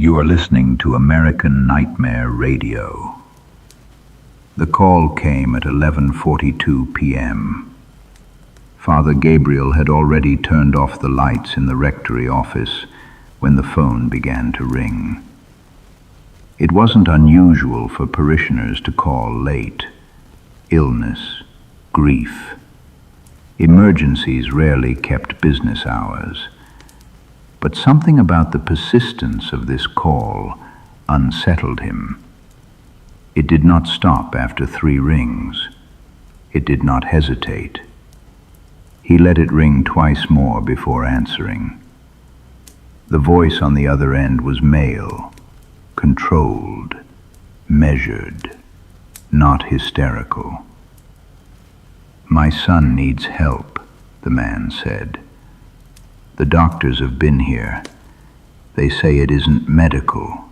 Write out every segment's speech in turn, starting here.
You are listening to American Nightmare Radio. The call came at 11:42 p.m. Father Gabriel had already turned off the lights in the rectory office when the phone began to ring. It wasn't unusual for parishioners to call late. Illness, grief. Emergencies rarely kept business hours. But something about the persistence of this call unsettled him. It did not stop after 3 rings. It did not hesitate. He let it ring twice more before answering. The voice on the other end was male, controlled, measured, not hysterical. "My son needs help," the man said. "The doctors have been here. They say it isn't medical."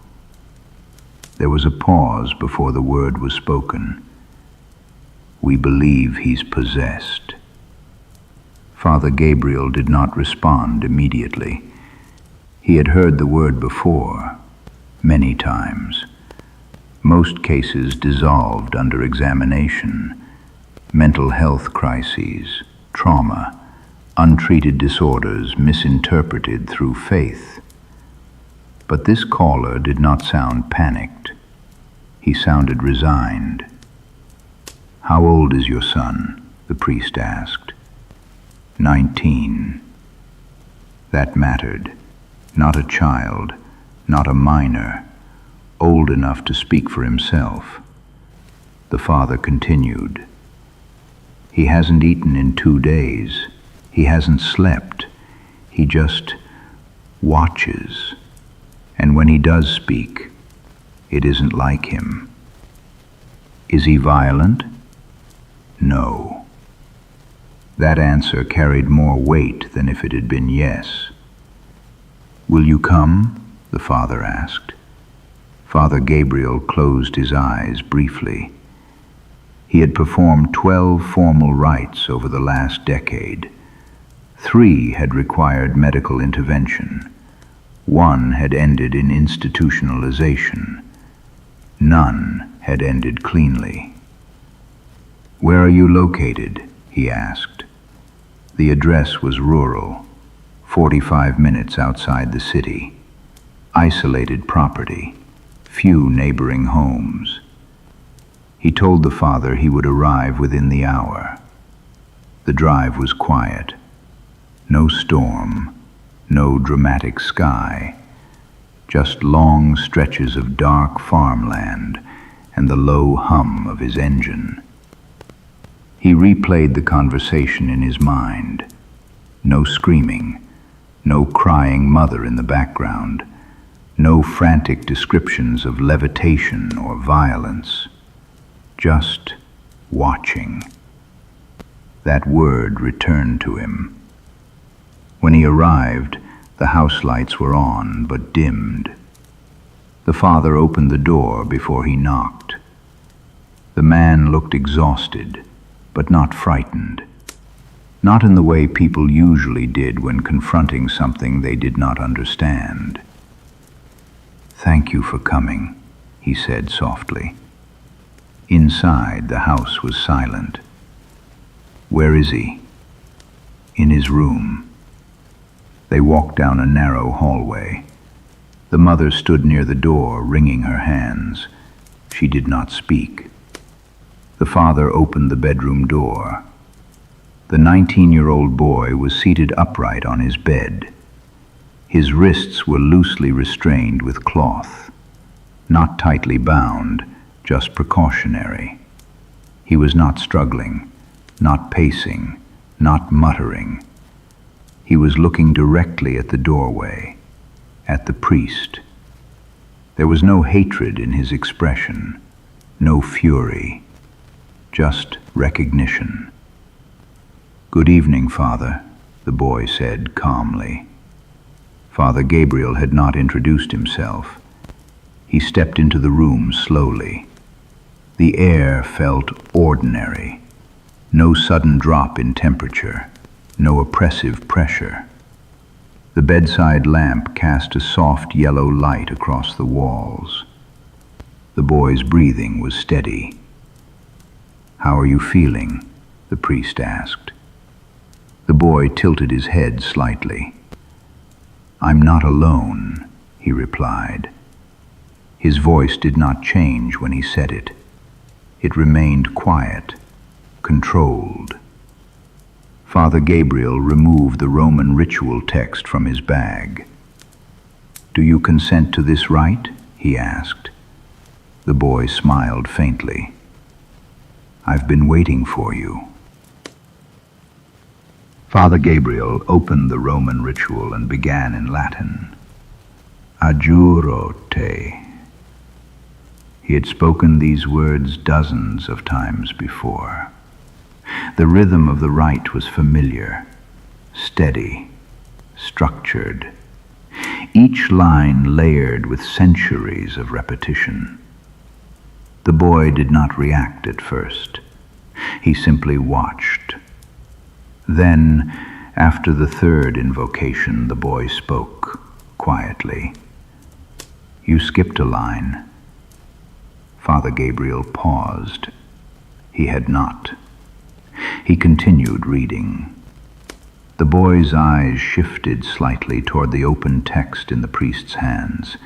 There was a pause before the word was spoken. "We believe he's possessed." Father Gabriel did not respond immediately. He had heard the word before, many times. Most cases dissolved under examination. Mental health crises, trauma, untreated disorders misinterpreted through faith. But this caller did not sound panicked. He sounded resigned. "How old is your son?" the priest asked. 19. That mattered. Not a child, not a minor, old enough to speak for himself. The father continued. "He hasn't eaten in 2 days. He hasn't slept. He just watches. And when he does speak, it isn't like him." "Is he violent?" "No." That answer carried more weight than if it had been yes. "Will you come?" the father asked. Father Gabriel closed his eyes briefly. He had performed 12 formal rites over the last decade. 3 had required medical intervention. 1 had ended in institutionalization. None had ended cleanly. "Where are you located?" he asked. The address was rural, 45 minutes outside the city. Isolated property, few neighboring homes. He told the father he would arrive within the hour. The drive was quiet. No storm, no dramatic sky, just long stretches of dark farmland and the low hum of his engine. He replayed the conversation in his mind. No screaming, no crying mother in the background, no frantic descriptions of levitation or violence, just watching. That word returned to him. When he arrived, the house lights were on, but dimmed. The father opened the door before he knocked. The man looked exhausted, but not frightened. Not in the way people usually did when confronting something they did not understand. "Thank you for coming," he said softly. Inside, the house was silent. "Where is he?" "In his room." They walked down a narrow hallway. The mother stood near the door, wringing her hands. She did not speak. The father opened the bedroom door. The 19-year-old boy was seated upright on his bed. His wrists were loosely restrained with cloth, not tightly bound, just precautionary. He was not struggling, not pacing, not muttering. He was looking directly at the doorway, at the priest. There was no hatred in his expression, no fury, just recognition. "Good evening, Father," the boy said calmly. Father Gabriel had not introduced himself. He stepped into the room slowly. The air felt ordinary. No sudden drop in temperature, no oppressive pressure. The bedside lamp cast a soft yellow light across the walls. The boy's breathing was steady. "How are you feeling?" the priest asked. The boy tilted his head slightly. "I'm not alone," he replied. His voice did not change when he said it. It remained quiet, controlled. Father Gabriel removed the Roman ritual text from his bag. "Do you consent to this rite?" he asked. The boy smiled faintly. "I've been waiting for you." Father Gabriel opened the Roman ritual and began in Latin. "Adjuro te." He had spoken these words dozens of times before. The rhythm of the rite was familiar, steady, structured, each line layered with centuries of repetition. The boy did not react at first. He simply watched. Then, after the third invocation, the boy spoke quietly. "You skipped a line." Father Gabriel paused. He had not. He continued reading. The boy's eyes shifted slightly toward the open text in the priest's hands.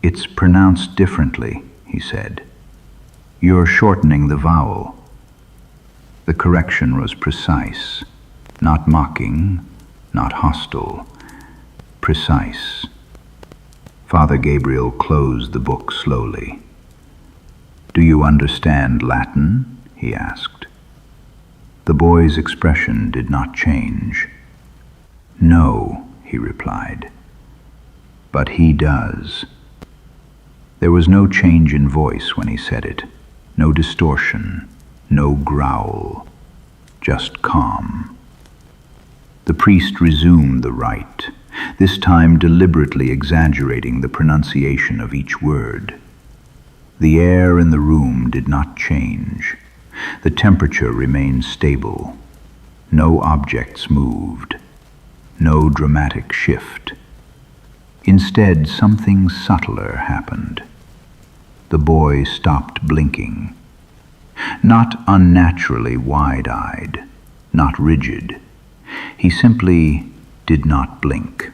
"It's pronounced differently," he said. "You're shortening the vowel." The correction was precise, not mocking, not hostile, precise. Father Gabriel closed the book slowly. "Do you understand Latin?" he asked. The boy's expression did not change. "No," he replied. "But he does." There was no change in voice when he said it, no distortion, no growl, just calm. The priest resumed the rite, this time deliberately exaggerating the pronunciation of each word. The air in the room did not change. The temperature remained stable. No objects moved. No dramatic shift. Instead, something subtler happened. The boy stopped blinking. Not unnaturally wide-eyed, not rigid. He simply did not blink.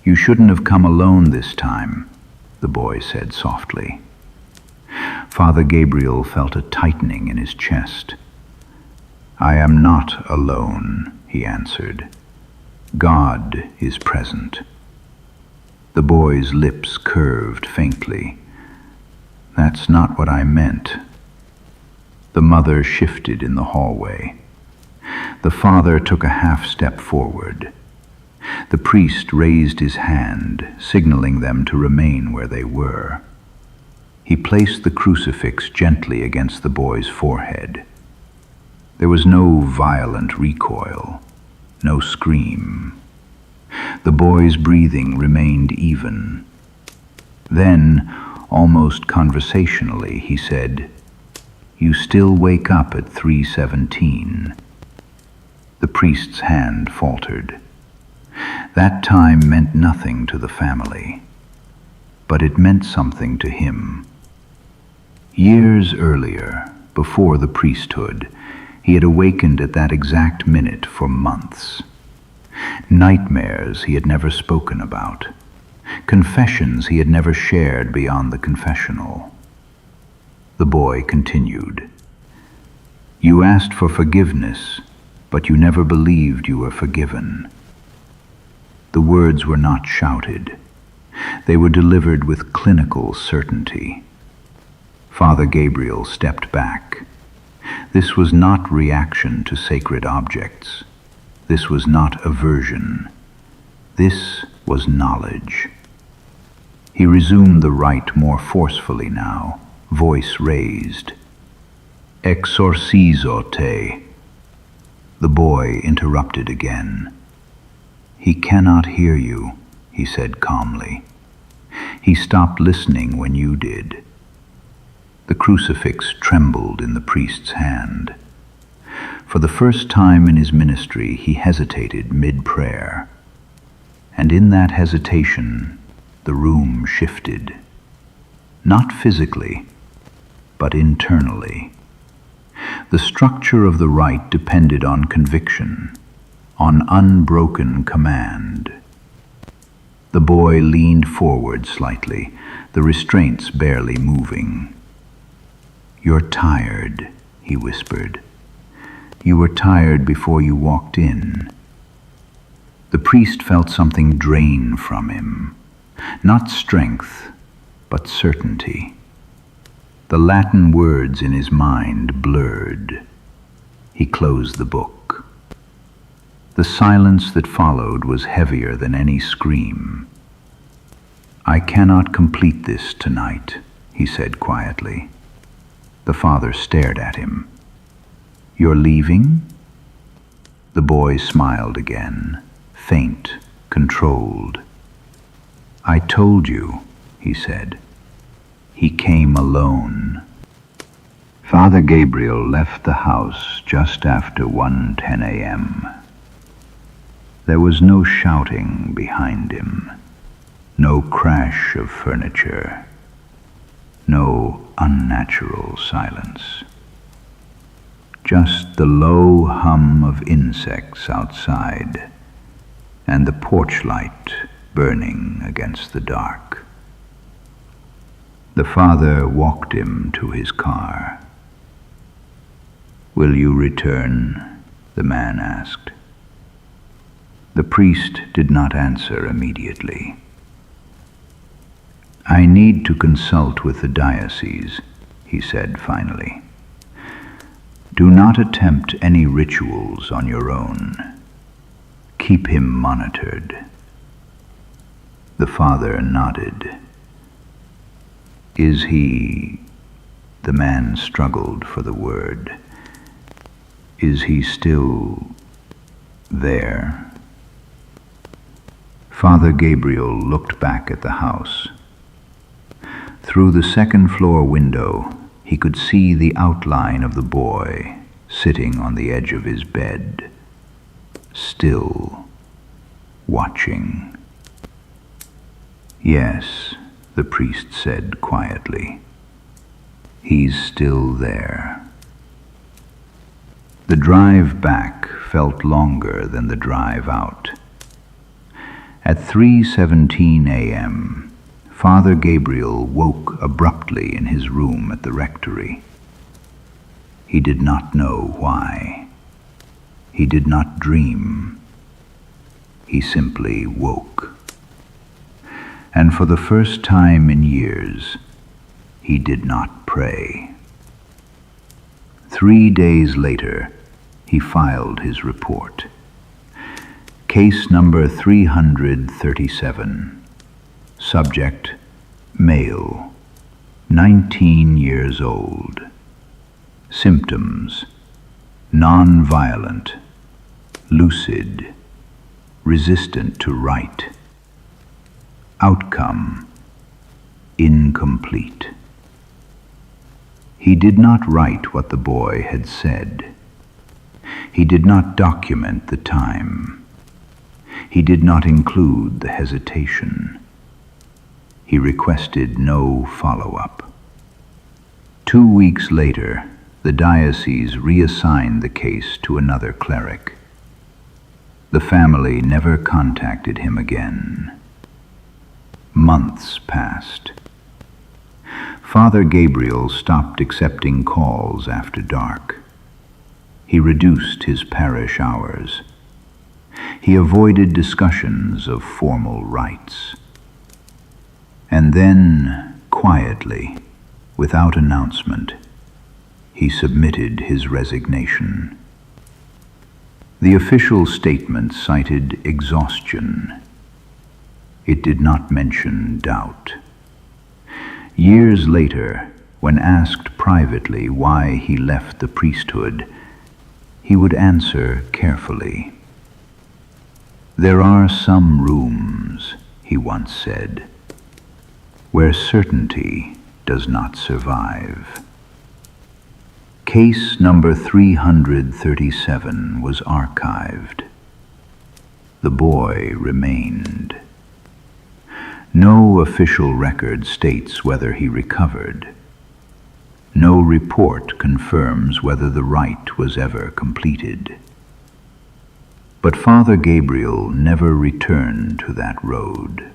"You shouldn't have come alone this time," the boy said softly. Father Gabriel felt a tightening in his chest. "I am not alone," he answered. "God is present." The boy's lips curved faintly. "That's not what I meant." The mother shifted in the hallway. The father took a half-step forward. The priest raised his hand, signaling them to remain where they were. He placed the crucifix gently against the boy's forehead. There was no violent recoil, no scream. The boy's breathing remained even. Then, almost conversationally, he said, "You still wake up at 3:17. The priest's hand faltered. That time meant nothing to the family, but it meant something to him. Years earlier, before the priesthood, he had awakened at that exact minute for months. Nightmares he had never spoken about. Confessions he had never shared beyond the confessional. The boy continued, "You asked for forgiveness, but you never believed you were forgiven." The words were not shouted. They were delivered with clinical certainty. Father Gabriel stepped back. This was not reaction to sacred objects. This was not aversion. This was knowledge. He resumed the rite more forcefully now, voice raised. "Exorcizo te." The boy interrupted again. "He cannot hear you," he said calmly. "He stopped listening when you did." The crucifix trembled in the priest's hand. For the first time in his ministry, he hesitated mid-prayer. And in that hesitation, the room shifted. Not physically, but internally. The structure of the rite depended on conviction, on unbroken command. The boy leaned forward slightly, the restraints barely moving. "You're tired," he whispered. "You were tired before you walked in." The priest felt something drain from him. Not strength, but certainty. The Latin words in his mind blurred. He closed the book. The silence that followed was heavier than any scream. "I cannot complete this tonight," he said quietly. The father stared at him. "You're leaving?" The boy smiled again, faint, controlled. "I told you," he said. "He came alone." Father Gabriel left the house just after 1:10 a.m. There was no shouting behind him, no crash of furniture, no unnatural silence. Just the low hum of insects outside and the porch light burning against the dark. The father walked him to his car. "Will you return?" the man asked. The priest did not answer immediately. "I need to consult with the diocese," he said finally. "Do not attempt any rituals on your own. Keep him monitored." The father nodded. "Is he—" the man struggled for the word. "Is he still there?" Father Gabriel looked back at the house. Through the second-floor window, he could see the outline of the boy sitting on the edge of his bed, still, watching. "Yes," the priest said quietly. "He's still there." The drive back felt longer than the drive out. At 3:17 a.m., Father Gabriel woke abruptly in his room at the rectory. He did not know why. He did not dream. He simply woke. And for the first time in years, he did not pray. 3 days later, he filed his report. Case number 337. Subject, male, 19 years old. Symptoms, non-violent, lucid, resistant to rite. Outcome, incomplete. He did not write what the boy had said. He did not document the time. He did not include the hesitation. He requested no follow-up. 2 weeks later, the diocese reassigned the case to another cleric. The family never contacted him again. Months passed. Father Gabriel stopped accepting calls after dark. He reduced his parish hours. He avoided discussions of formal rites. And then, quietly, without announcement, he submitted his resignation. The official statement cited exhaustion. It did not mention doubt. Years later, when asked privately why he left the priesthood, he would answer carefully. "There are some rooms," he once said, "where certainty does not survive." Case number 337 was archived. The boy remained. No official record states whether he recovered. No report confirms whether the rite was ever completed. But Father Gabriel never returned to that road,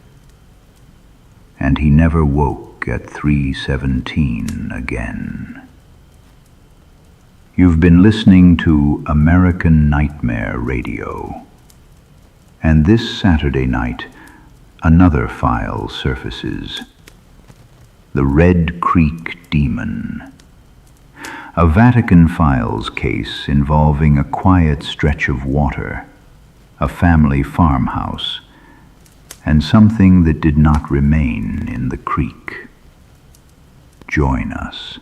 and he never woke at 3:17 again. You've been listening to American Nightmare Radio, and this Saturday night, another file surfaces. The Red Creek Demon. A Vatican Files case involving a quiet stretch of water, a family farmhouse, and something that did not remain in the creek. Join us.